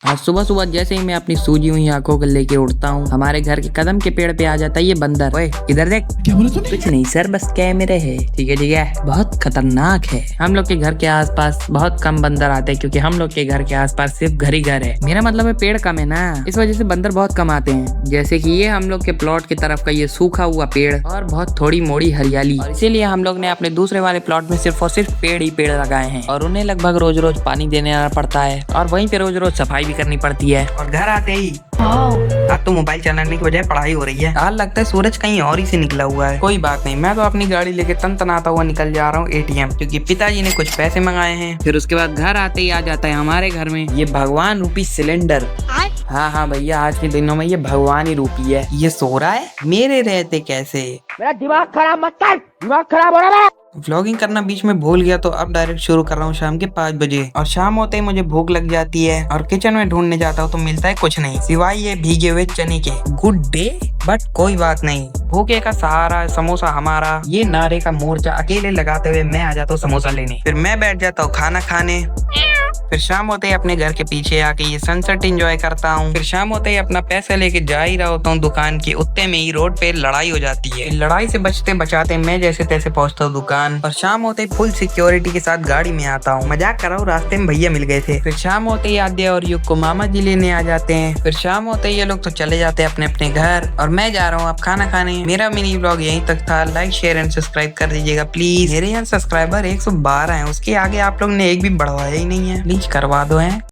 आज सुबह सुबह जैसे ही मैं अपनी सूजी हुई आंखों को लेके उठता हूँ, हमारे घर के कदम के पेड़ पे आ जाता है ये बंदर। ओए इधर देख। क्या बोला तूने? कुछ नहीं सर, बस कैमरे है। ठीक है, बहुत खतरनाक है। हम लोग के घर के आसपास बहुत कम बंदर आते हैं क्योंकि हम लोग के घर के आसपास सिर्फ घर ही घर है। मेरा मतलब है पेड़ कम है ना, इस वजह से बंदर बहुत कम आते हैं। जैसे कि ये हम लोग के प्लॉट की तरफ का ये सूखा हुआ पेड़ और बहुत थोड़ी मोड़ी हरियाली, और इसीलिए हम लोग ने अपने दूसरे वाले प्लॉट में सिर्फ और सिर्फ पेड़ ही पेड़ लगाए हैं और उन्हें लगभग रोज रोज पानी देने आना पड़ता है और वहीं पे रोज रोज सफाई भी करनी पड़ती है। और घर आते ही अब तो मोबाइल चलाने की बजाय पढ़ाई हो रही है। आज लगता है सूरज कहीं और ही से निकला हुआ है। कोई बात नहीं, मैं तो अपनी गाड़ी लेके तनतनाता हुआ निकल जा रहा हूँ एटीएम, क्योंकि पिताजी ने कुछ पैसे मंगाए हैं। फिर उसके बाद घर आते ही आ जाता है हमारे घर में ये भगवान रूपी सिलेंडर। हाँ भैया, आज के दिनों में ये भगवान ही रूपी है। ये सो रहा है, मेरे रहते कैसे। मेरा दिमाग खराब मत कर, दिमाग खराब हो रहा है। व्लॉगिंग करना बीच में भूल गया तो अब डायरेक्ट शुरू कर रहा हूँ शाम के 5 बजे। और शाम होते ही मुझे भूख लग जाती है और किचन में ढूंढने जाता हूँ तो मिलता है कुछ नहीं सिवाय ये भीगे हुए चने के। गुड डे, बट कोई बात नहीं, भूखे का सहारा समोसा हमारा। ये नारे का मोर्चा अकेले लगाते हुए मैं आ जाता हूँ समोसा लेने। फिर मैं बैठ जाता हूँ खाना खाने। फिर शाम होते ही अपने घर के पीछे आके ये सनसेट एंजॉय करता हूँ। फिर शाम होते ही अपना पैसा लेके जा ही रहा होता हूँ दुकान की, उतने में ही रोड पे लड़ाई हो जाती है। लड़ाई से बचते बचाते मैं जैसे तैसे पहुंचता हूँ दुकान, और शाम होते ही फुल सिक्योरिटी के साथ गाड़ी में आता हूँ। मजाक कर रहा हूँ, रास्ते में भैया मिल गए थे। फिर शाम होते ही आद्या और युग को मामा जी लेने आ जाते हैं। फिर शाम होते ही ये लोग तो चले जाते हैं अपने अपने घर और मैं जा रहा हूँ अब खाना खाने। मेरा मिनी व्लॉग यहीं तक था। लाइक शेयर एंड सब्सक्राइब कर दीजिएगा प्लीज। मेरे यहाँ सब्सक्राइबर 112 है, उसके आगे आप लोग ने एक भी बढ़वाया ही नहीं है। प्लीज करवा दो है।